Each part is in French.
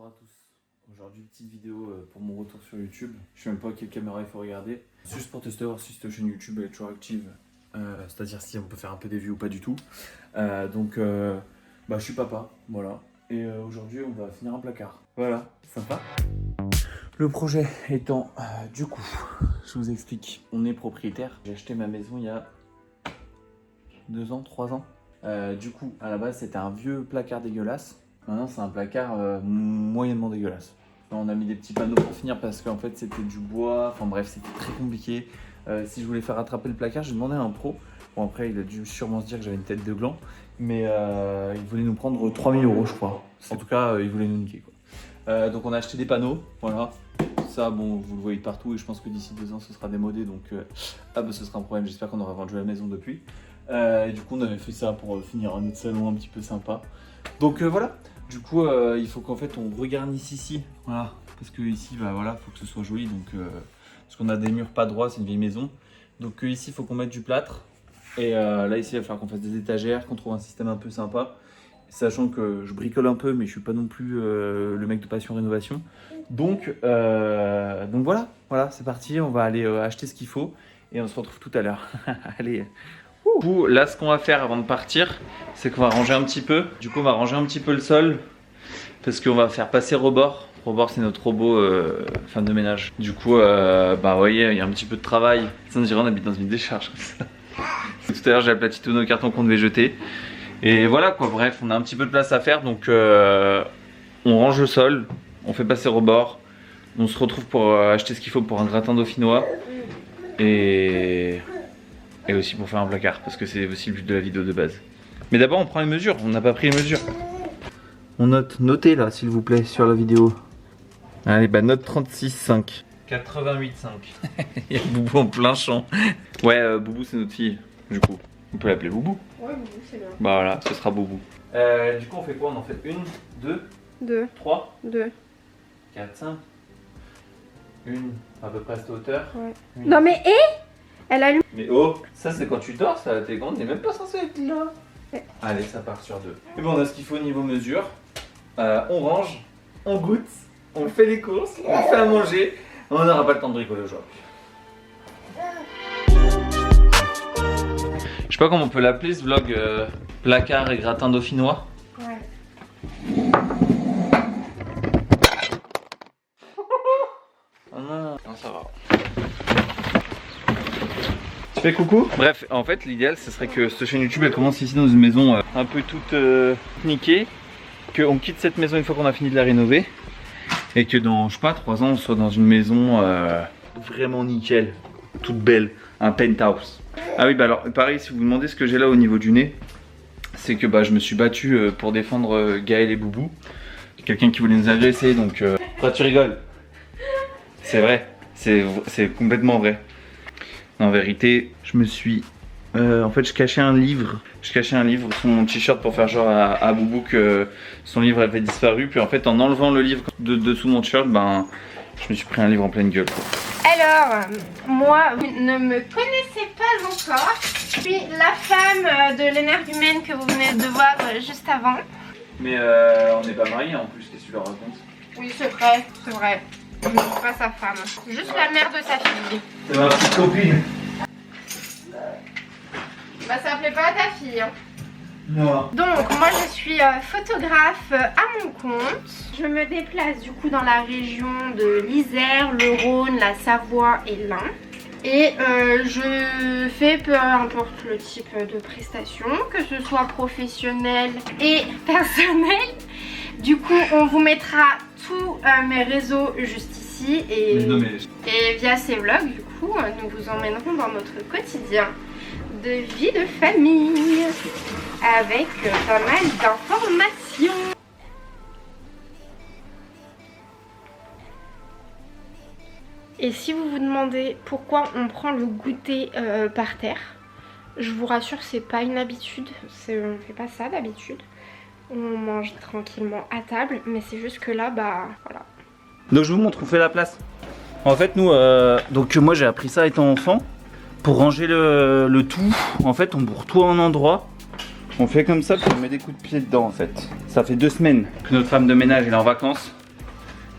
Bonjour à tous. Aujourd'hui, petite vidéo pour mon retour sur YouTube. Je sais même pas quelle caméra il faut regarder. C'est juste pour tester voir si cette chaîne YouTube est toujours active. C'est-à-dire si on peut faire un peu des vues ou pas du tout. Je suis papa, voilà. Et aujourd'hui, on va finir un placard. Voilà, sympa. Le projet étant, du coup, je vous explique. On est propriétaire. J'ai acheté ma maison il y a 2 ans, 3 ans. Du coup, à la base, c'était un vieux placard dégueulasse. Maintenant, c'est un placard moyennement dégueulasse. On a mis des petits panneaux pour finir parce qu'en fait, c'était du bois. Enfin bref, c'était très compliqué. Si je voulais faire rattraper le placard, j'ai demandé à un pro. Bon, après, il a dû sûrement se dire que j'avais une tête de gland. Mais il voulait nous prendre 3000 €, je crois. En tout cas, il voulait nous niquer, quoi. Donc, on a acheté des panneaux. Voilà. Ça, bon, vous le voyez partout. Et je pense que d'ici 2 ans, ce sera démodé. Donc, ce sera un problème. J'espère qu'on aura vendu la maison depuis. Et du coup, on avait fait ça pour finir un autre salon un petit peu sympa. Donc, voilà. Du coup, il faut qu'en fait on regarnisse ici, voilà, parce que ici, faut que ce soit joli, donc parce qu'on a des murs pas droits, c'est une vieille maison. Donc ici, il faut qu'on mette du plâtre. Et là, ici, il va falloir qu'on fasse des étagères, qu'on trouve un système un peu sympa, sachant que je bricole un peu, mais je suis pas non plus le mec de Passion Rénovation. Donc voilà, c'est parti, on va aller acheter ce qu'il faut et on se retrouve tout à l'heure. Allez. Du coup, là, ce qu'on va faire avant de partir, c'est qu'on va ranger un petit peu. Du coup, on va ranger un petit peu le sol parce qu'on va faire passer Rebord. Rebord, c'est notre robot femme de ménage. Du coup, vous voyez, il y a un petit peu de travail. Ça, on dirait on habite dans une décharge comme ça. Tout à l'heure, j'ai aplati tous nos cartons qu'on devait jeter. Et voilà quoi, bref, on a un petit peu de place à faire. Donc, on range le sol, on fait passer Rebord. On se retrouve pour acheter ce qu'il faut pour un gratin dauphinois. Et aussi pour faire un placard, parce que c'est aussi le but de la vidéo de base. Mais d'abord, on prend les mesures, on n'a pas pris les mesures. On notez là, s'il vous plaît, sur la vidéo. Allez, note 36,5. 88,5. Il y a Boubou en plein champ. Ouais, Boubou, c'est notre fille, du coup. On peut l'appeler Boubou. Ouais, Boubou, c'est bien. Bah voilà, ce sera Boubou. Du coup, on fait quoi? On en fait 1, 2, 3, 4, 5. Une à peu près à cette hauteur. Ouais. Une. Non mais elle allume. Mais oh, ça c'est quand tu dors, ça, t'es grande, t'es même pas censé être là. Ouais. Allez, ça part sur 2. Et bon, on a ce qu'il faut au niveau mesure. On range, on goûte, on fait les courses, on fait à manger. On n'aura pas le temps de bricoler aujourd'hui. Je sais pas comment on peut l'appeler ce vlog, placard et gratin dauphinois. Ouais. Oh non, ça va. Tu fais coucou? Bref, en fait l'idéal ce serait que cette chaîne YouTube elle commence ici dans une maison un peu toute niquée, qu'on quitte cette maison une fois qu'on a fini de la rénover et que dans, je sais pas, 3 ans on soit dans une maison vraiment nickel, toute belle, un penthouse. Ah oui, alors pareil, si vous vous demandez ce que j'ai là au niveau du nez, c'est que je me suis battu pour défendre Gaël et Boubou, quelqu'un qui voulait nous agresser, donc pourquoi tu rigoles? C'est vrai, c'est complètement vrai. En vérité, je me suis... en fait, je cachais un livre sous mon t-shirt pour faire genre à Boubou que son livre avait disparu. Puis en fait, en enlevant le livre de dessous mon t-shirt, je me suis pris un livre en pleine gueule. Alors, moi, vous ne me connaissez pas encore. Je suis la femme de l'énergumène que vous venez de voir juste avant. Mais on n'est pas mariés en plus, qu'est-ce que tu leur racontes? Oui, c'est vrai, c'est vrai. Je ne suis pas sa femme. Juste la mère de sa fille. C'est ma petite copine. Ça plaît pas à ta fille. Hein. Non. Donc, moi je suis photographe à mon compte. Je me déplace du coup dans la région de l'Isère, le Rhône, la Savoie et l'Ain. Et je fais peu importe le type de prestation, que ce soit professionnel et personnel. Du coup, on vous mettra tous mes réseaux juste ici et via ces vlogs, du coup, nous vous emmènerons dans notre quotidien de vie de famille avec pas mal d'informations. Et si vous vous demandez pourquoi on prend le goûter par terre, je vous rassure, c'est pas une habitude, on fait pas ça d'habitude. On mange tranquillement à table, mais c'est juste que là, voilà. Donc je vous montre, on fait la place. En fait, nous, moi j'ai appris ça étant enfant. Pour ranger le tout, en fait, on bourre tout en endroit. On fait comme ça, puis on met des coups de pied dedans, en fait. Ça fait 2 semaines que notre femme de ménage est en vacances.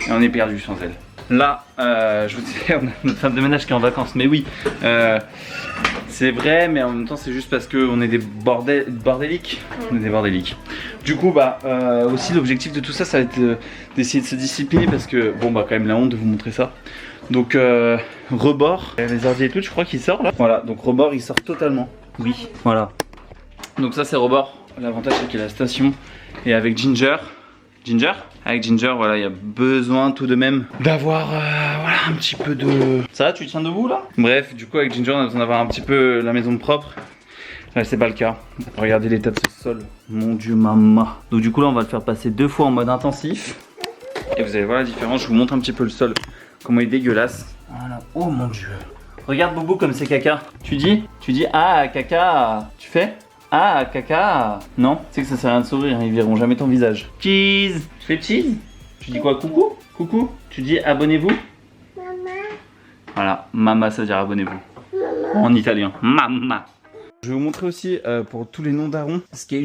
Et on est perdu sans elle. Là, je vous disais, on a notre femme de ménage qui est en vacances. Mais oui, c'est vrai, mais en même temps, c'est juste parce qu'on est des bordéliques. On est des bordéliques. Du coup, bah, aussi l'objectif de tout ça, ça va être d'essayer de se discipliner parce que, bon, bah, quand même la honte de vous montrer ça. Donc, rebord, les ordi et tout, je crois qu'il sort là. Voilà, donc rebord, il sort totalement. Oui, voilà. Donc ça, c'est rebord. L'avantage, c'est qu'il y a la station. Et avec Ginger. Avec Ginger, voilà, il y a besoin tout de même d'avoir voilà, un petit peu de... Ça va, tu tiens debout là? Bref, du coup avec Ginger on a besoin d'avoir un petit peu la maison propre. Là c'est pas le cas. Regardez l'état de ce sol. Mon dieu maman. Donc du coup là on va le faire passer 2 fois en mode intensif. Et vous allez voir la différence, je vous montre un petit peu le sol. Comment il est dégueulasse. Voilà, oh mon dieu. Regarde Bobo comme c'est caca. Tu dis ah caca. Tu fais? Ah, caca. Non, c'est que ça sert à rien de sourire, ils verront jamais ton visage. Cheese. Tu fais cheese? Tu dis quoi? Coucou? Coucou? Tu dis abonnez-vous? Mama. Voilà, mama ça veut dire abonnez-vous. En italien, mama. Je vais vous montrer aussi pour tous les noms darons ce qui est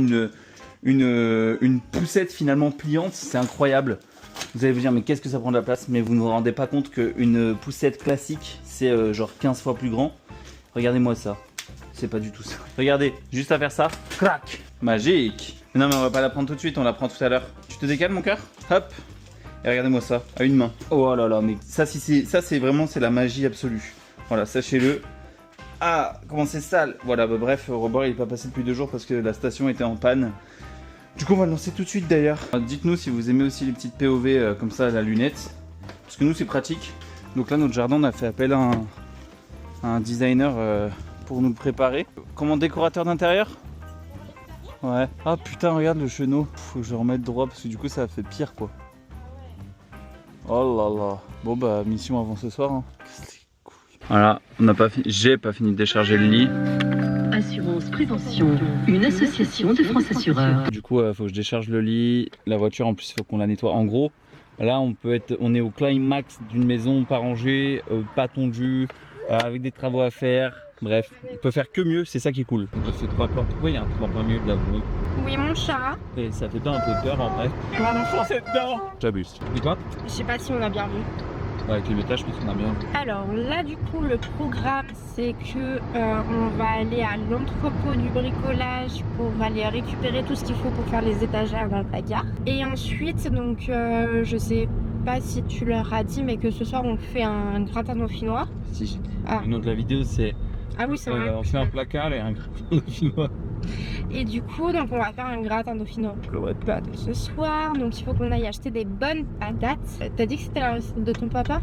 une poussette finalement pliante, c'est incroyable. Vous allez vous dire mais qu'est-ce que ça prend de la place? Mais vous ne vous rendez pas compte qu'une poussette classique c'est genre 15 fois plus grand. Regardez-moi ça. C'est pas du tout ça. Regardez, juste à faire ça, crac, magique. Non mais on va pas la prendre tout de suite, on la prend tout à l'heure. Tu te décales mon cœur? Hop. Et regardez-moi ça, à une main. Oh là là, mais ça c'est vraiment c'est la magie absolue. Voilà, sachez-le. Ah, comment c'est sale. Voilà, bah, bref, Robert il est pas passé depuis 2 jours parce que la station était en panne. Du coup on va le lancer tout de suite d'ailleurs. Dites-nous si vous aimez aussi les petites POV comme ça à la lunette. Parce que nous c'est pratique. Donc là notre jardin on a fait appel à un designer pour nous le préparer. Comment décorateur d'intérieur? Ouais. Ah putain regarde le chenot. Faut que je remette droit parce que du coup ça a fait pire quoi. Oh là là. Bon bah mission avant ce soir hein. Voilà, on n'a pas fini. J'ai pas fini de décharger le lit. Assurance Prévention, une association de France Assureurs. Du coup faut que je décharge le lit. La voiture en plus il faut qu'on la nettoie. En gros là on est au climax d'une maison pas rangée, pas tondue, avec des travaux à faire. Bref, on peut faire que mieux, c'est ça qui est cool. On a fait 3 plans. Pourquoi il y a un 3 plans mieux de l'avouer? Oui, mon chat. Et ça fait pas un peu peur en vrai. Il y a un enfant c'est dedans. J'abuse. Et toi? Je sais pas si on a bien vu. Ouais, avec les métages, je pense qu'on a bien vu. Alors là, du coup, le programme, c'est que on va aller à l'entrepôt du bricolage pour aller récupérer tout ce qu'il faut pour faire les étagères dans le placard. Et ensuite, donc, je sais pas si tu leur as dit, mais que ce soir, on fait un gratin dauphinois. Si, j'ai dit. Le nom de la vidéo, c'est... Ah oui, c'est vrai. On fait un placard et un gratin dauphinois. Et du coup, donc on va faire un gratin dauphinois ce soir. Donc il faut qu'on aille acheter des bonnes patates. T'as dit que c'était la recette de ton papa?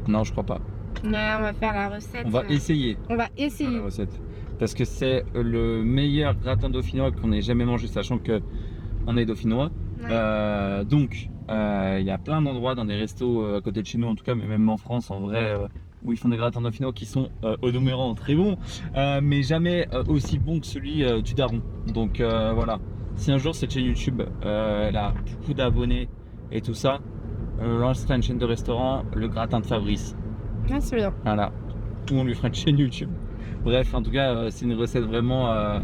Non, je crois pas. Non, on va faire la recette. On va essayer. On va essayer. La recette. Parce que c'est le meilleur gratin dauphinois qu'on ait jamais mangé, sachant que on est dauphinois. Ouais. Donc, il y a plein d'endroits dans des restos à côté de chez nous, en tout cas, mais même en France, en vrai, où ils font des gratins dauphinois qui sont au demeurant très bons, mais jamais aussi bons que celui du daron. Donc voilà, si un jour cette chaîne YouTube elle a beaucoup d'abonnés et tout ça, lancera une chaîne de restaurant, le gratin de Fabrice. Ah, c'est bien. Voilà, tout le monde lui fera une chaîne YouTube. Bref, en tout cas, c'est une recette vraiment,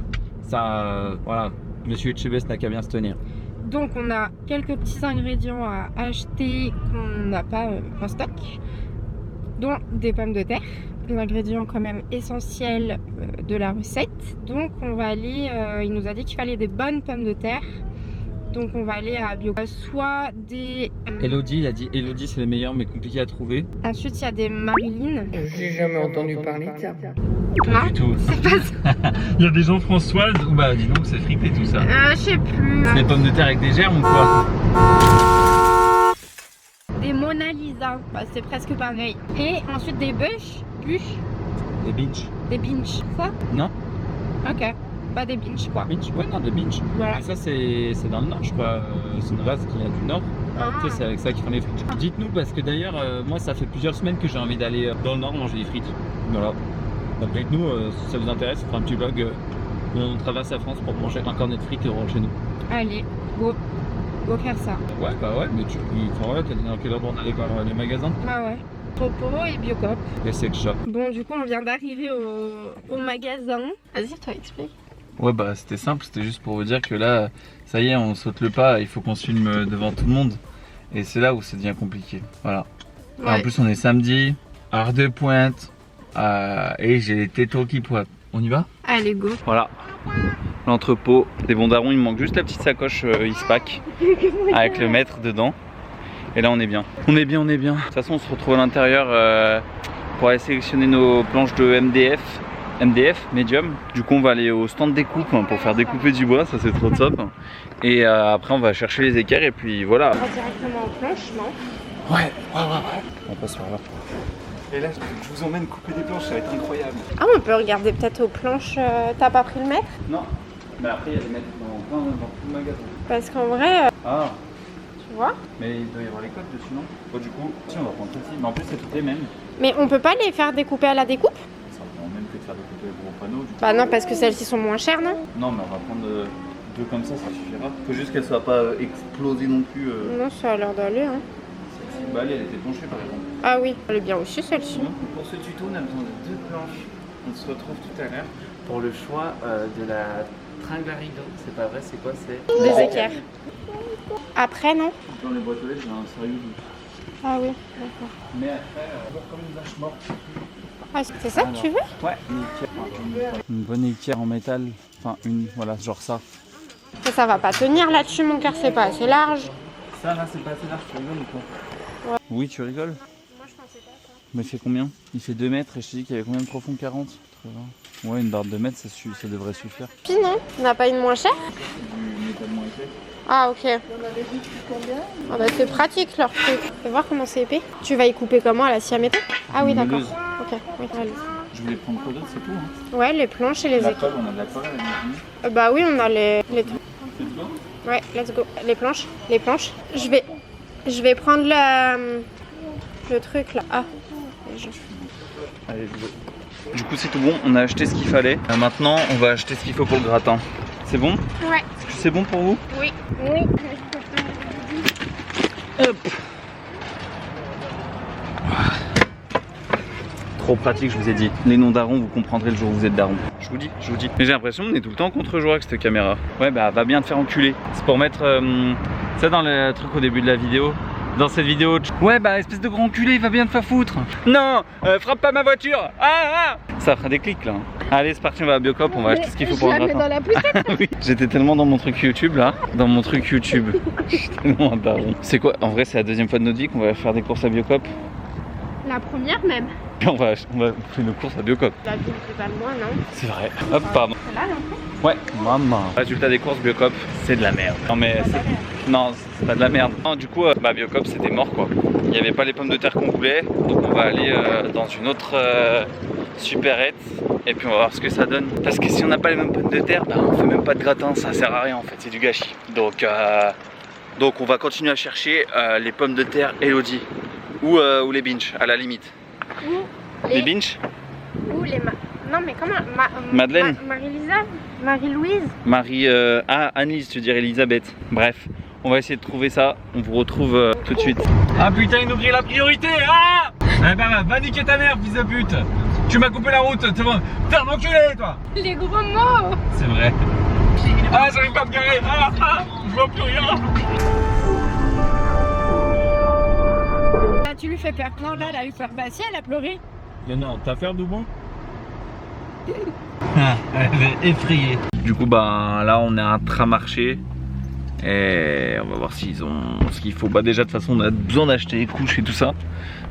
voilà, Monsieur Etchebest n'a qu'à bien se tenir. Donc on a quelques petits ingrédients à acheter qu'on n'a pas en stock, dont des pommes de terre, l'ingrédient quand même essentiel de la recette. Donc on va aller, il nous a dit qu'il fallait des bonnes pommes de terre. Donc on va aller à Bio, soit des... Elodie, il a dit Elodie c'est les meilleurs mais compliqué à trouver. Ensuite il y a des Marilyn. J'ai jamais entendu parler de ça. Pas du tout. C'est pas ça. Il y a des gens Françoises ou bah dis donc c'est fripé tout ça. Je sais plus. Des pommes de terre avec des germes ou quoi? Des Mona Lisa, bah, c'est presque pareil. Et ensuite des bûches. Des binch. Des binch, ça? Non. Ok. Pas des binch quoi. Binch, ouais, non, des binch. Voilà. Et ça, c'est dans le nord, je crois. C'est une race qui vient du nord. Tu sais, c'est avec ça qu'ils font les frites. Dites-nous, parce que d'ailleurs, moi, ça fait plusieurs semaines que j'ai envie d'aller dans le nord manger des frites. Voilà. Donc, dites-nous, si ça vous intéresse, on fera un petit vlog où on traverse la France pour manger un cornet de frites et on rentre chez nous. Allez, go faire ça. Ouais, bah ouais, mais tu. Enfin, ouais, t'as dit dans quel ordre on allait par les magasins? Bah ouais. Topo et Biocop. Et sex shop. Bon, du coup, on vient d'arriver au magasin. Vas-y, toi, explique. Ouais bah c'était simple, c'était juste pour vous dire que là, ça y est, on saute le pas, il faut qu'on se filme devant tout le monde. Et c'est là où ça devient compliqué. Voilà. Ouais. En plus, on est samedi, heure de pointe, et j'ai les tétons qui pointent. On y va? Allez, go. Voilà. L'entrepôt des bons darons, il me manque juste la petite sacoche Eastpak avec le maître dedans. Et là, on est bien. On est bien, on est bien. De toute façon, on se retrouve à l'intérieur pour aller sélectionner nos planches de MDF, medium. Du coup, on va aller au stand découpe pour faire découper du bois, ça c'est trop top. Et après, on va chercher les équerres et puis voilà. On va directement aux planches, non? Ouais. On passe par là. Et là, je vous emmène couper des planches, ça va être incroyable. Ah, on peut regarder peut-être aux planches. T'as pas pris le mètre? Non, mais après, il y a des mètres dans tout le magasin. Parce qu'en vrai, Ah, tu vois. mais il doit y avoir les codes dessus, non? Bon, du coup, si, on va prendre celle-ci. Mais en plus, c'est toutes les mêmes. Mais on peut pas les faire découper à la découpe? Ça revient même que de faire découper les gros panneaux. Du coup. Bah non, parce que celles-ci sont moins chères, non? Non, mais on va prendre deux comme ça suffira. Faut juste qu'elles soient pas explosées non plus. Non, ça a l'air d'aller, hein. Celle-ci, bah, elle était penchée par exemple. Ah oui, elle est bien aussi celle-ci. Pour ce tuto, on a besoin de 2 planches. On se retrouve tout à l'heure pour le choix de la tringle à rideau. C'est pas vrai, c'est quoi? C'est Des équerres. Après, non? Dans les boîtes aux lettres, j'ai un sérieux doute. Ah oui, d'accord. Mais après, comme une vache morte. Ah, c'est ça que tu veux? Ouais, une bonne équerre en métal. Enfin, voilà, genre ça. Ça va pas tenir là-dessus, mon cœur, c'est pas assez large. Ça là, c'est pas assez large, tu rigoles ou quoi? Ouais. Oui, tu rigoles? Moi, je pensais pas ça. Mais il fait combien? Il fait 2 mètres et je t'ai dit qu'il y avait combien de profond? 40? 80. Ouais, une barre de 2 mètres, ça devrait suffire. Puis non, on n'a pas une moins chère? Du métal moins épais. Ah, ok. Ah bah c'est pratique leur truc. Fais voir comment c'est épais. Tu vas y couper comment? À la scie à métal? Ah oui, d'accord. Meuleuse. Ok, oui, allez. Je voulais prendre quoi d'autre, c'est tout. Hein. Ouais, les planches et les La équerres. colle, on a de la colle avec nous. Bah oui, on a les... C'est tout. Ouais, let's go. Les planches. Je vais prendre le truc là. Ah. déjà. Allez, go. Du coup, c'est tout bon, on a acheté ce qu'il fallait. Maintenant, on va acheter ce qu'il faut pour le gratin. C'est bon? Ouais. C'est bon pour vous? Oui. Oui. Hop. Trop pratique, je vous ai dit. Les noms darons, vous comprendrez le jour où vous êtes daron. Je vous dis. Mais j'ai l'impression qu'on est tout le temps contre-jour avec cette caméra. Ouais, bah va bien te faire enculer. C'est pour mettre ça dans le truc au début de la vidéo. Dans cette vidéo, ouais bah espèce de grand enculé, il va bien te faire foutre. Non, frappe pas ma voiture. Ça fera des clics là. Allez, c'est parti, on va à Biocop, on va acheter ce qu'il faut pour un gratin. Dans la poussette. Oui. J'étais tellement dans mon truc YouTube là. Dans mon truc YouTube. Je suis tellement un daron. C'est quoi? En vrai, c'est la deuxième fois de notre vie qu'on va faire des courses à Biocop. La première même. On va faire nos courses à Biocop. La ville c'est pas loin, non? C'est vrai. Hop, pardon. C'est là l'entrée? Ouais, maman. Résultat des courses Biocop, c'est de la merde. Non mais non, c'est pas de la merde. Non, du coup, Biocop c'était mort quoi. Il n'y avait pas les pommes de terre qu'on voulait, donc on va aller dans une autre supérette et puis on va voir ce que ça donne. Parce que si on n'a pas les mêmes pommes de terre, bah, on fait même pas de gratin, ça sert à rien en fait, c'est du gâchis. Donc on va continuer à chercher les pommes de terre Elodie ou les binges à la limite. Les binges? Ou les non mais comment Madeleine? Marie-Lisa? Marie-Louise? Annelise, tu dirais Elisabeth. Bref, on va essayer de trouver ça. On vous retrouve tout de suite. Ah putain, il nous brille la priorité. Ah eh ben, va niquer ta mère, fils de pute. Tu m'as coupé la route. T'es un enculé, toi. Les gros mots. C'est vrai. Ah, j'arrive pas à me garer. Je vois plus rien. Là, tu lui fais peur. Non, là, elle a eu peur. Bah, si, elle a pleuré. Non, t'as fait Doubon? Elle est effrayée. Du coup, bah là, on est à un Tramarché. Et on va voir s'ils ont ce qu'il faut. Bah, déjà, de toute façon, on a besoin d'acheter les couches et tout ça.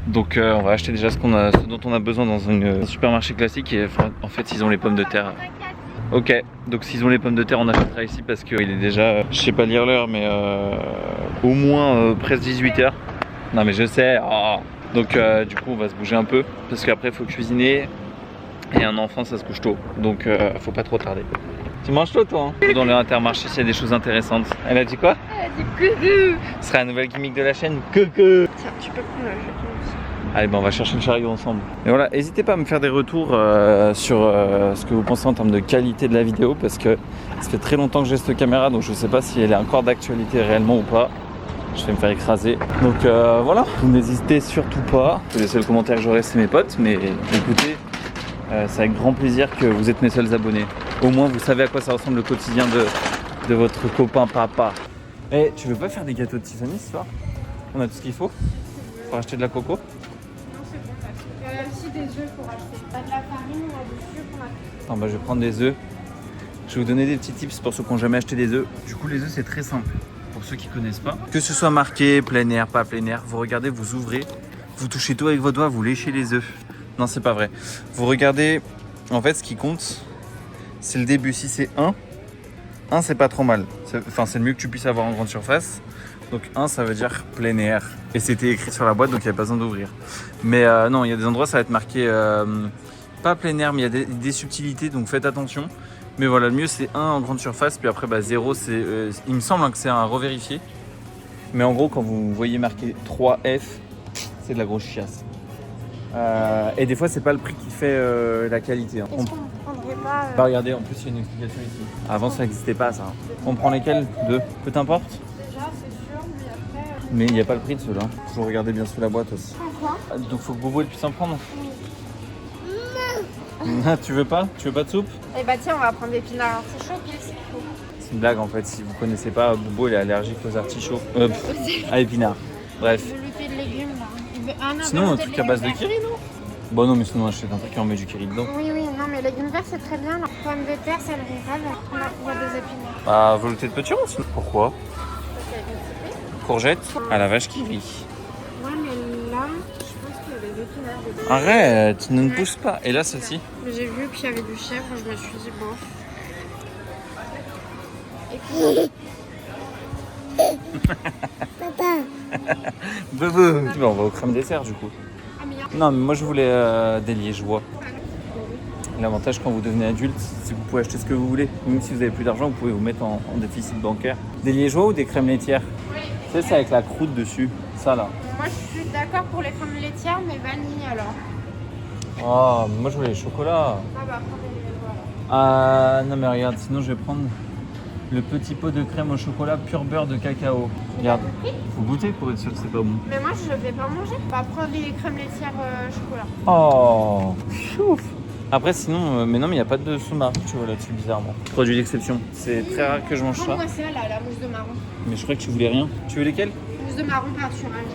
Donc, on va acheter déjà ce dont on a besoin dans un supermarché classique. Et en fait, s'ils ont les pommes de terre. Ok, donc s'ils ont les pommes de terre, on achètera ici parce qu'il est déjà, je sais pas lire l'heure, mais au moins presque 18h. Non, mais je sais. Donc, du coup, on va se bouger un peu parce qu'après, il faut cuisiner. Et un enfant, ça se couche tôt. Donc, faut pas trop tarder. Tu manges tôt, toi hein? Dans le Intermarché, s'il y a des choses intéressantes. Elle a dit quoi? Elle a dit coucou. Ce sera la nouvelle gimmick de la chaîne. Coucou. Tiens, tu peux prendre le jeton aussi. Allez, on va chercher le chariot ensemble. Et voilà, n'hésitez pas à me faire des retours sur ce que vous pensez en termes de qualité de la vidéo parce que ça fait très longtemps que j'ai cette caméra, donc je sais pas si elle est encore d'actualité réellement ou pas. Je vais me faire écraser. Donc voilà, vous n'hésitez surtout pas. Les seuls commentaires que j'aurai, c'est mes potes, mais écoutez, c'est avec grand plaisir que vous êtes mes seuls abonnés. Au moins, vous savez à quoi ça ressemble le quotidien de votre copain papa. Eh, tu veux pas faire des gâteaux de Tiffany ce soir? On a tout ce qu'il faut pour acheter de la coco. Non, c'est bon. Il y a aussi des œufs pour acheter. T'as de la farine, on a du sucre, on a tout. Attends, bah, je vais prendre des œufs. Je vais vous donner des petits tips pour ceux qui n'ont jamais acheté des œufs. Du coup, les œufs, c'est très simple. Pour ceux qui ne connaissent pas. Que ce soit marqué plein air, pas plein air, vous regardez, vous ouvrez, vous touchez tout avec vos doigts, vous léchez les œufs. Non, c'est pas vrai. Vous regardez, en fait, ce qui compte, c'est le début. Si c'est 1 c'est pas trop mal. Enfin, c'est le mieux que tu puisses avoir en grande surface. Donc 1, ça veut dire plein air. Et c'était écrit sur la boîte, donc il n'y a pas besoin d'ouvrir. Mais non, il y a des endroits, ça va être marqué pas plein air, mais il y a des subtilités, donc faites attention. Mais voilà, le mieux c'est 1 en grande surface, puis après 0, c'est, il me semble que c'est un revérifié. Mais en gros, quand vous voyez marqué 3F, c'est de la grosse chiasse. Et des fois, c'est pas le prix qui fait la qualité. Hein. Est-ce qu'on prendrait pas... Bah, regardez, en plus, il y a une explication ici. Avant, ça n'existait pas, ça. On prend lesquels? 2. Peu t'importe. Déjà, c'est sûr, mais après... Mais il n'y a pas le prix de ceux-là. Faut regarder bien sous la boîte aussi. Pourquoi? Donc, faut que Bobo puisse en prendre. Tu veux pas de soupe? Eh bah tiens, on va prendre des épinards artichauts, qu'est-ce qu'il faut? C'est une blague en fait, si vous connaissez pas, Bobo il est allergique aux artichauts. À épinards. Bref. Velouté de légumes là. Ah, non, Sinon un velouté truc de à base de légumes kiri, non? Bon non mais sinon achète un truc et on met du kiri dedans. verts. Oui, non, mais légumes verts c'est très bien. Pommes de terre, céleri rave. On a des épinards. Bah velouté de petit sinon. Pourquoi? Parce qu'il y a des petits. Courgette à la vache qui rit. Ouais, mais là, je pense qu'il y a des épinards dedans. Arrête, ne pousse pas. Et là celle-ci? Mais j'ai vu qu'il y avait du chèvre, je me suis dit bof. Et Bobo. Bah, on va au crème dessert du coup. Ah, mais Non mais moi je voulais des liégeois. L'avantage quand vous devenez adulte, c'est que vous pouvez acheter ce que vous voulez. Même si vous avez plus d'argent, vous pouvez vous mettre en déficit bancaire. Des liégeois ou des crèmes laitières? Tu sais, c'est avec la croûte dessus. Ça là. moi je suis d'accord pour les crèmes laitières, mais vanille alors. Oh, mais moi je voulais les chocolats. Ah bah prends des liégeois alors. Ah non mais regarde, sinon je vais prendre le petit pot de crème au chocolat pur beurre de cacao. Regarde, faut goûter pour être sûr que c'est pas bon. Mais moi je vais pas manger. On va prendre les crèmes laitières chocolat. Oh, chouf. Après sinon, mais non mais il n'y a pas de sous-marque, tu vois là-dessus bizarrement. Produit d'exception. C'est très rare que je mange ça. Prends-moi ça là, la mousse de marron. Mais je crois que tu voulais rien. Tu veux lesquels? Mousse de marron peinturage.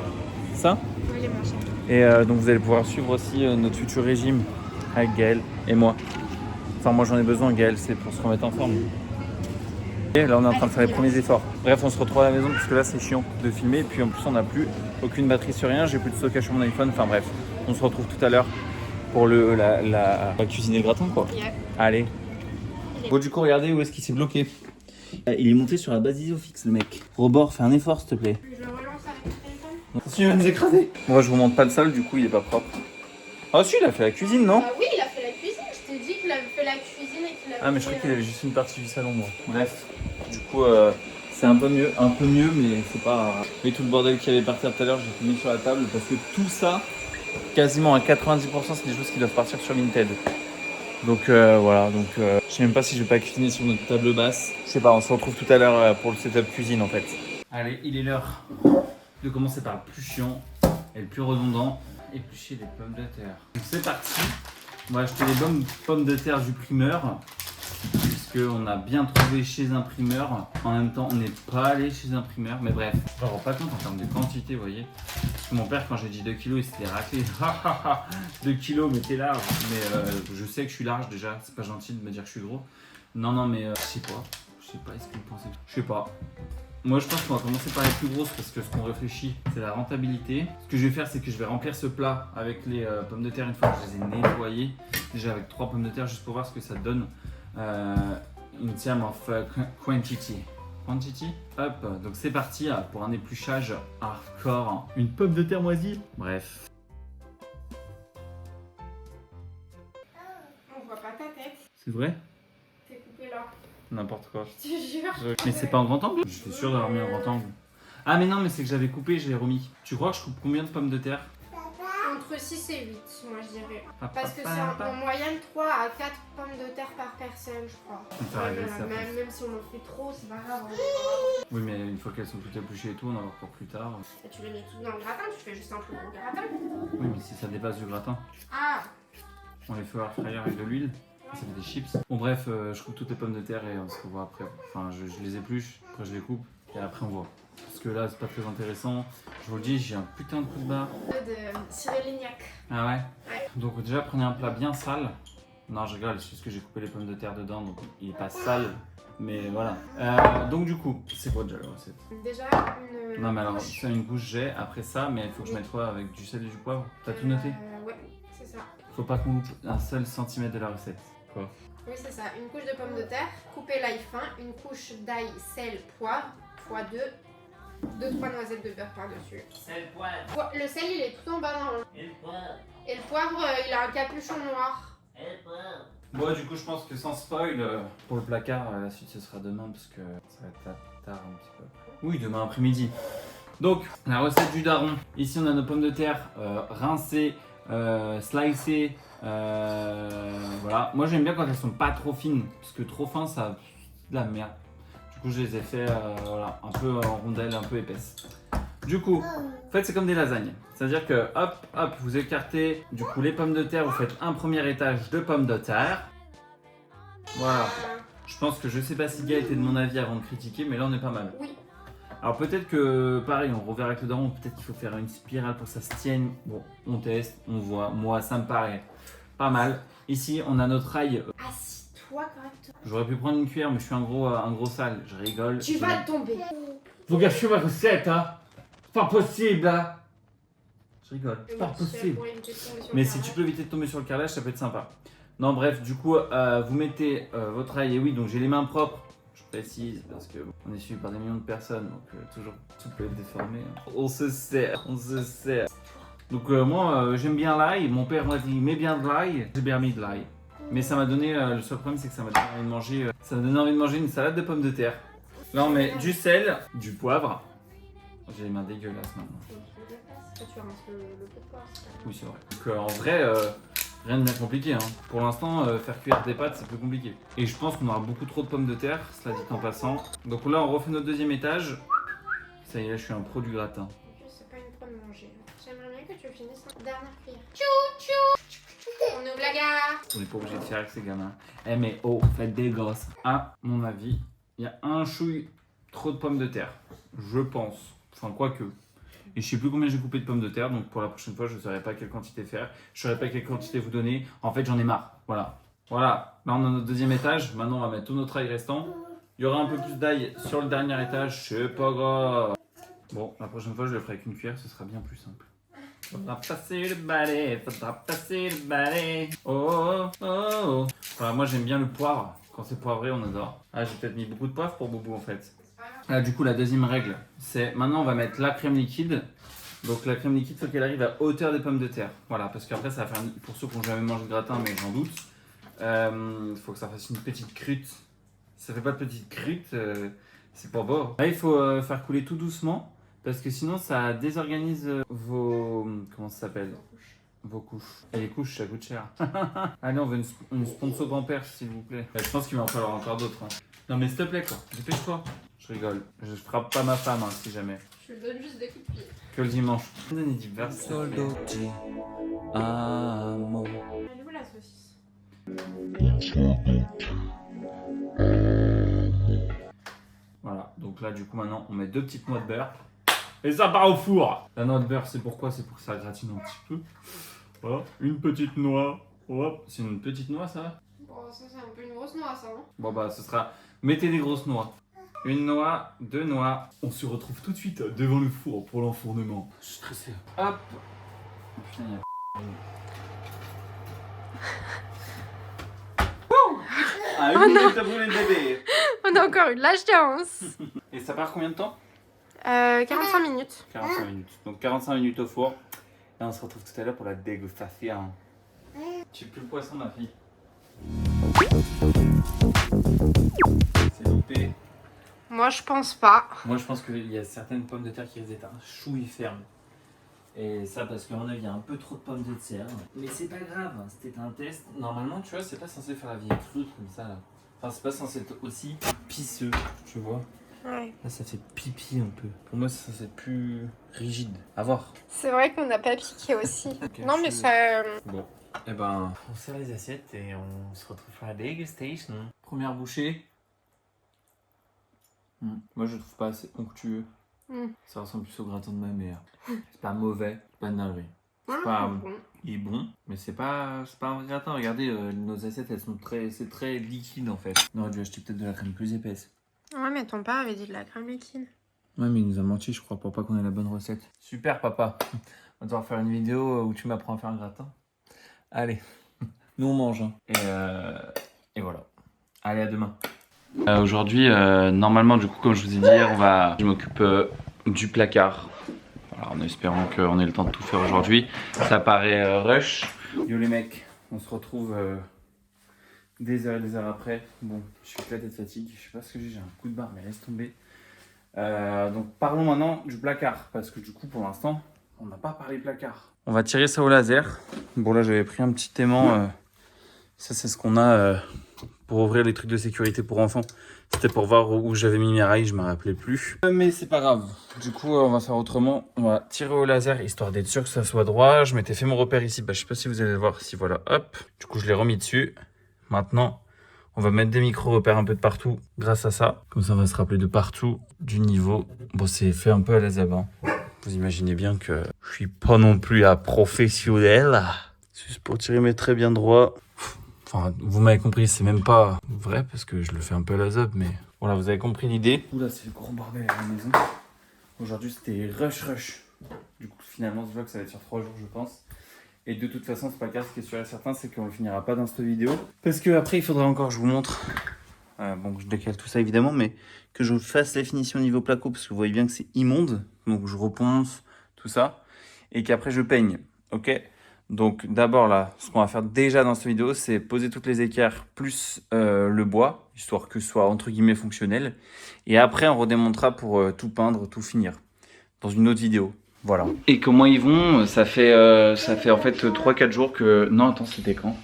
Ça? Ouais, les moins chers. Et donc vous allez pouvoir suivre aussi notre futur régime avec Gaël et moi. Enfin moi j'en ai besoin, Gaël, c'est pour se remettre en forme. Et là on est en train de faire les premiers efforts. Bref, on se retrouve à la maison parce que là c'est chiant de filmer. Et puis en plus on n'a plus aucune batterie sur rien, j'ai plus de stockage sur mon iPhone. Enfin bref, on se retrouve tout à l'heure pour on va cuisiner le gratin quoi. Yeah. Allez. Bon du coup regardez où est-ce qu'il s'est bloqué. Il est monté sur la base Isofix le mec. Robord, fais un effort s'il te plaît. Je relance avec le téléphone. Si il va nous écraser. Moi je vous montre pas le sol, du coup il est pas propre. Ah si, il a fait la cuisine non? Bah oui, il a fait la cuisine. Je t'ai dit qu'il avait fait la cuisine et qu'il avait Ah mais je fait, crois qu'il avait juste une partie du salon moi. Bref, du coup c'est un peu mieux mais c'est pas... Mais tout le bordel qu'il y avait par terre tout à l'heure, j'ai tout mis sur la table parce que tout ça, quasiment à 90% c'est des choses qui doivent partir sur Vinted. Donc voilà, je sais même pas si je vais pas cuisiner sur notre table basse. Je sais pas, on se retrouve tout à l'heure pour le setup cuisine en fait. Allez, il est l'heure de commencer par le plus chiant et le plus redondant, éplucher les pommes de terre. Donc c'est parti, on va acheter les bonnes pommes de terre du primeur, puisqu'on a bien trouvé chez un primeur. En même temps, on n'est pas allé chez un primeur, mais bref, je me rends pas compte en termes de quantité, vous voyez. Parce que mon père, quand j'ai dit 2 kilos, il s'était raclé. 2 kilos, mais t'es large. Mais je sais que je suis large déjà, c'est pas gentil de me dire que je suis gros. Non, mais je sais pas, est-ce que vous pensez? Je sais pas. Moi je pense qu'on va commencer par les plus grosses parce que ce qu'on réfléchit c'est la rentabilité. Ce que je vais faire c'est que je vais remplir ce plat avec les pommes de terre une fois que je les ai nettoyées. Déjà avec 3 pommes de terre juste pour voir ce que ça donne in terms of quantity. Hop, donc c'est parti pour un épluchage hardcore. Une pomme de terre moisie. Bref. On voit pas ta tête. C'est vrai? T'es coupé là. N'importe quoi. Je te jure. Mais c'est pas en grand angle? J'étais sûr d'avoir mis un grand angle. Ah mais non mais c'est que j'avais coupé et je l'ai remis. Tu crois que je coupe combien de pommes de terre? Entre 6 et 8, moi je dirais. Parce que c'est en moyenne 3 à 4 pommes de terre par personne, je crois. Même si on en fait trop, c'est pas grave. Oui mais une fois qu'elles sont toutes épluchées et tout, on en va pour plus tard. Et tu les mets toutes dans le gratin, tu fais juste un plus gros gratin. Oui mais si ça dépasse du gratin, Ah, on les fait air fryer avec de l'huile. Ça fait des chips. Bon bref, je coupe toutes les pommes de terre et on se revoit après. Enfin je les épluche, après je les coupe et après on voit. Parce que là c'est pas très intéressant. Je vous le dis, j'ai un putain de coup de barre. De Cyril Lignac. Ah ouais? Ouais. Donc déjà prenez un plat bien sale. Non je rigole, c'est juste que j'ai coupé les pommes de terre dedans donc il est pas sale. Mais voilà. Donc du coup, c'est quoi déjà la recette? Déjà, une. Non mais alors, couche. ça une couche j'ai, après ça, mais il faut que je mette quoi avec du sel et du poivre? T'as tout noté? Ouais, c'est ça. Faut pas qu'on loupe un seul centimètre de la recette. Quoi? Oui, c'est ça. Une couche de pommes de terre, couper l'ail fin, une couche d'ail, sel, poivre, x2, 2-3 noisettes de beurre par-dessus. Sel, poivre. Le sel, il est tout en bas normalement. Et le poivre. Et le poivre, il a un capuchon noir. Bon, du coup, je pense que sans spoil, pour le placard, la suite ce sera demain parce que ça va être tard un petit peu. Oui, demain après-midi. Donc, la recette du daron. Ici, on a nos pommes de terre rincées, slicées. Voilà. Moi, j'aime bien quand elles sont pas trop fines parce que trop fin, ça de la merde. Du coup, je les ai fait voilà, un peu en rondelles, un peu épaisses. Du coup, en fait, c'est comme des lasagnes. C'est-à-dire que, hop, hop, vous écartez du coup les pommes de terre, vous faites un premier étage de pommes de terre. Voilà. Je pense que je sais pas si Gaël était de mon avis avant de critiquer, mais là, on est pas mal. Oui. Alors peut-être que, pareil, on reverra avec le daron, peut-être qu'il faut faire une spirale pour que ça se tienne. Bon, on teste, on voit. Moi, ça me paraît pas mal. Ici, on a notre ail. Assis-toi correctement. J'aurais pu prendre une cuillère, mais je suis un gros sale. Je rigole. Tu vas tomber. Vous gâchez ma recette, hein? C'est pas possible, hein? Je rigole, c'est pas possible. Mais si tu peux éviter de tomber sur le carrelage, ça peut être sympa. Non, bref, du coup, vous mettez votre ail. Et oui, donc j'ai les mains propres. Je précise parce que on est suivi par des millions de personnes, donc toujours tout peut être déformé. Hein. On se sait, on se sait. Donc moi, j'aime bien l'ail. Mon père m'a dit, mets bien de l'ail. J'ai bien mis de l'ail. Mais ça m'a donné, le seul problème, c'est que ça m'a donné envie de manger. Ça m'a donné envie de manger une salade de pommes de terre. Là, on met du sel, du poivre. J'ai les mains dégueulasses maintenant. Tu rinces le pot de poivre. Oui, c'est vrai. Donc en vrai, rien de bien compliqué. Hein. Pour l'instant, faire cuire des pâtes, c'est plus compliqué. Et je pense qu'on aura beaucoup trop de pommes de terre, cela dit en passant. Donc là, on refait notre deuxième étage. Ça y est, là, je suis un pro du gratin. En plus, c'est pas une fois de manger. J'aimerais bien que tu finisses la dernière cuillère. Tchou tchou. On ouvre la gare. On n'est pas obligé de faire avec ces gamins. Eh mais oh, faites des gosses. À mon avis, il y a un chouille trop de pommes de terre. Je pense. Enfin, quoique. Et je sais plus combien j'ai coupé de pommes de terre, donc pour la prochaine fois, je ne saurais pas quelle quantité faire. Je ne saurais pas quelle quantité vous donner. En fait, j'en ai marre. Voilà. Voilà. Là, on a notre deuxième étage. Maintenant, on va mettre tout notre ail restant. Il y aura un peu plus d'ail sur le dernier étage. C'est pas grave. Bon, la prochaine fois, je le ferai avec une cuillère. Ce sera bien plus simple. Faudra passer le balai. Faudra passer le balai. Oh, oh, oh. Voilà, moi, j'aime bien le poivre. Quand c'est poivré, on adore. Ah, j'ai peut-être mis beaucoup de poivre pour Boubou, en fait. Ah, du coup, la deuxième règle, c'est maintenant on va mettre la crème liquide. Donc la crème liquide, il faut qu'elle arrive à hauteur des pommes de terre. Voilà, parce qu'après ça va faire, pour ceux qui n'ont jamais mangé de gratin, mais j'en doute, il faut que ça fasse une petite croûte. Si ça fait pas de petite croûte, c'est pas beau. Là, il faut faire couler tout doucement, parce que sinon ça désorganise vos... Comment ça s'appelle? Vos couches. Et les couches, ça coûte cher. Allez, on veut une sponsor grand-père, s'il vous plaît. Je pense qu'il va en falloir encore d'autres. Hein. Non mais s'il te plaît, quoi, dépêche-toi. Je rigole. Je frappe pas ma femme, hein, si jamais. Je lui donne juste des coups de pied. Que le dimanche. Bon anniversaire. Elle est où la saucisse? Voilà. Donc là, du coup, maintenant, on met 2 petites noix de beurre. Et ça part au four. La noix de beurre, c'est pourquoi? C'est pour que ça gratine un petit peu. Voilà. Une petite noix. Hop. C'est une petite noix, ça? Bon, ça c'est un peu une grosse noix, ça, non? Bon, bah, ce sera... Mettez des grosses noix. Une noix, 2 noix. On se retrouve tout de suite devant le four pour l'enfournement. Je suis stressé. Hop. Putain, il y a... Ah oui, t'as brûlé le bébé. On a encore eu de la chance. Et ça part combien de temps? 45 minutes. 45 minutes. Donc 45 minutes au four. Et on se retrouve tout à l'heure pour la dégustation. Tu plus le poisson, ma fille. C'est loupé. Moi, je pense pas. Moi, je pense qu'il y a certaines pommes de terre qui restent un chouille ferme. Et ça, parce qu'à mon avis, il y a un peu trop de pommes de terre. Mais c'est pas grave, c'était un test. Normalement, tu vois, c'est pas censé faire la vie crue comme ça, là. Enfin, c'est pas censé être aussi pisseux, tu vois. Ouais. Là, ça fait pipi un peu. Pour moi, c'est censé être plus rigide. À voir. C'est vrai qu'on n'a pas piqué aussi. Ok, Non, mais ça... Bon, et ben, on sert les assiettes et on se retrouve pour la dégustation. Première bouchée. Moi, je trouve pas assez onctueux. Ça ressemble plus au gratin de ma mère. C'est pas mauvais, c'est pas une dinguerie. Ouais, Pas- c'est bon. Il est bon, mais c'est pas un vrai gratin. Regardez, nos assiettes, c'est très liquide en fait. On aurait dû acheter peut-être de la crème plus épaisse. Ouais, mais ton père avait dit de la crème liquide. Ouais, mais il nous a menti, je crois, pour pas qu'on ait la bonne recette. Super, papa. On va devoir faire une vidéo où tu m'apprends à faire un gratin. Allez, nous on mange. Hein. Et voilà. Allez, à demain. Aujourd'hui, normalement, du coup, comme je vous ai dit hier, je m'occupe du placard. Alors, en espérant qu'on ait le temps de tout faire aujourd'hui. Ça paraît rush. Yo les mecs, on se retrouve des heures et des heures après. Bon, je suis éclaté de fatigue. Je sais pas ce que j'ai un coup de barre, mais laisse tomber. Donc parlons maintenant du placard, parce que du coup, pour l'instant, on n'a pas parlé placard. On va tirer ça au laser. Bon, là, j'avais pris un petit aimant. Ça, c'est ce qu'on a pour ouvrir les trucs de sécurité pour enfants. C'était pour voir où j'avais mis mes rails, je me rappelais plus. Mais c'est pas grave. Du coup, on va faire autrement. On va tirer au laser, histoire d'être sûr que ça soit droit. Je m'étais fait mon repère ici. Bah, je sais pas si vous allez le voir. Si voilà, hop. Du coup, je l'ai remis dessus. Maintenant, on va mettre des micro-repères un peu de partout grâce à ça. Comme ça, on va se rappeler de partout, du niveau. Bon, c'est fait un peu à la zab. Hein. Vous imaginez bien que je suis pas non plus un professionnel. Juste pour tirer mes traits bien droits. Enfin, vous m'avez compris, c'est même pas vrai parce que je le fais un peu à la zab, mais voilà, vous avez compris l'idée. Oula, c'est le gros bordel à la maison. Aujourd'hui, c'était rush. Du coup, finalement, ce vlog, ça va être sur 3 jours, je pense. Et de toute façon, c'est pas le cas. Ce qui est sûr et certain, c'est qu'on le finira pas dans cette vidéo. Parce que après, il faudra encore que je vous montre. Bon, je décale tout ça évidemment, mais que je fasse la finition niveau placo parce que vous voyez bien que c'est immonde. Donc, je reponce tout ça. Et qu'après, je peigne. Ok ? Donc d'abord là, ce qu'on va faire déjà dans cette vidéo, c'est poser toutes les équerres plus le bois, histoire que ce soit entre guillemets fonctionnel. Et après, on redémontera pour tout peindre, tout finir, dans une autre vidéo. Voilà. Et comment ils vont? Ça fait en fait 3-4 jours que... Non, attends, c'était quand?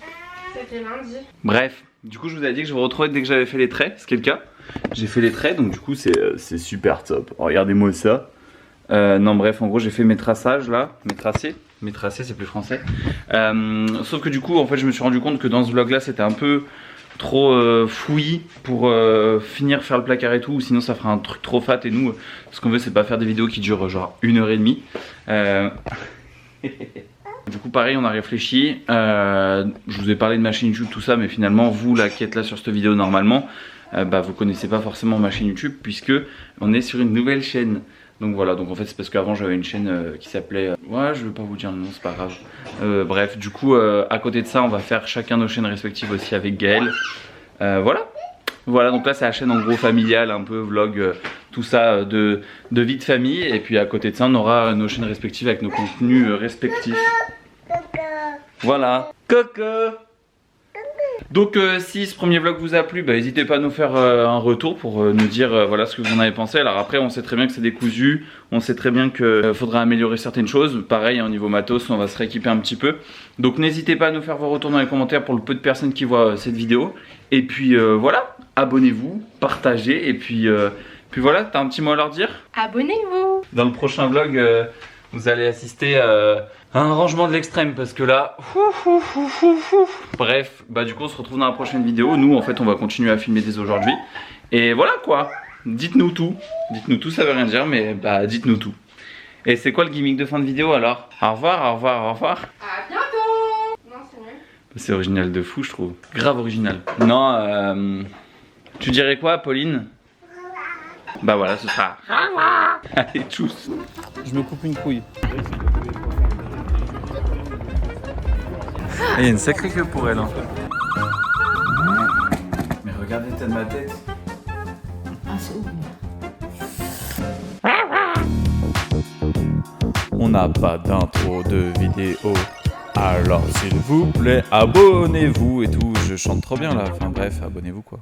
C'était lundi. Bref, du coup je vous avais dit que je vous retrouvais dès que j'avais fait les traits, ce qui est le cas. J'ai fait les traits, donc du coup c'est super top. Regardez-moi ça. Non bref, en gros j'ai fait mes traçages là, mes tracés c'est plus français. Sauf que du coup en fait je me suis rendu compte que dans ce vlog là c'était un peu trop fouillis pour finir faire le placard et tout, ou sinon ça fera un truc trop fat et nous ce qu'on veut c'est pas faire des vidéos qui durent genre 1h30. Du coup pareil on a réfléchi, je vous ai parlé de ma chaîne YouTube tout ça, mais finalement vous là qui êtes là sur cette vidéo normalement vous connaissez pas forcément ma chaîne YouTube puisque on est sur une nouvelle chaîne. Donc voilà, donc en fait c'est parce qu'avant j'avais une chaîne qui s'appelait... Ouais, je veux pas vous dire le nom, c'est pas grave. Bref, du coup à côté de ça on va faire chacun nos chaînes respectives aussi avec Gaël. Voilà, donc là c'est la chaîne en gros familiale, un peu vlog, tout ça de vie de famille. Et puis à côté de ça on aura nos chaînes respectives avec nos contenus respectifs. Voilà, coco. Donc si ce premier vlog vous a plu, n'hésitez pas à nous faire un retour pour nous dire voilà ce que vous en avez pensé. Alors après on sait très bien que c'est décousu, on sait très bien qu'il faudra améliorer certaines choses. Pareil au niveau matos on va se rééquiper un petit peu. Donc n'hésitez pas à nous faire vos retours dans les commentaires pour le peu de personnes qui voient cette vidéo. Et puis voilà, abonnez-vous, partagez et puis voilà, t'as un petit mot à leur dire? Abonnez-vous. Dans le prochain vlog vous allez assister à un rangement de l'extrême parce que là... Bref, du coup on se retrouve dans la prochaine vidéo. Nous en fait on va continuer à filmer dès aujourd'hui. Et voilà quoi, dites-nous tout. Dites-nous tout, ça veut rien dire mais dites-nous tout. Et c'est quoi le gimmick de fin de vidéo alors? Au revoir, au revoir, au revoir. À bientôt. Non c'est mieux. C'est original de fou je trouve. Grave original. Non, tu dirais quoi Pauline? Bah voilà, ce sera... Allez, tchuss. Je me coupe une couille. Il y a une sacrée queue pour elle. Hein. Mais regardez l'état de ma tête. Ah, c'est ouf. On n'a pas d'intro de vidéo. Alors s'il vous plaît, abonnez-vous et tout. Je chante trop bien là. Enfin bref, abonnez-vous quoi.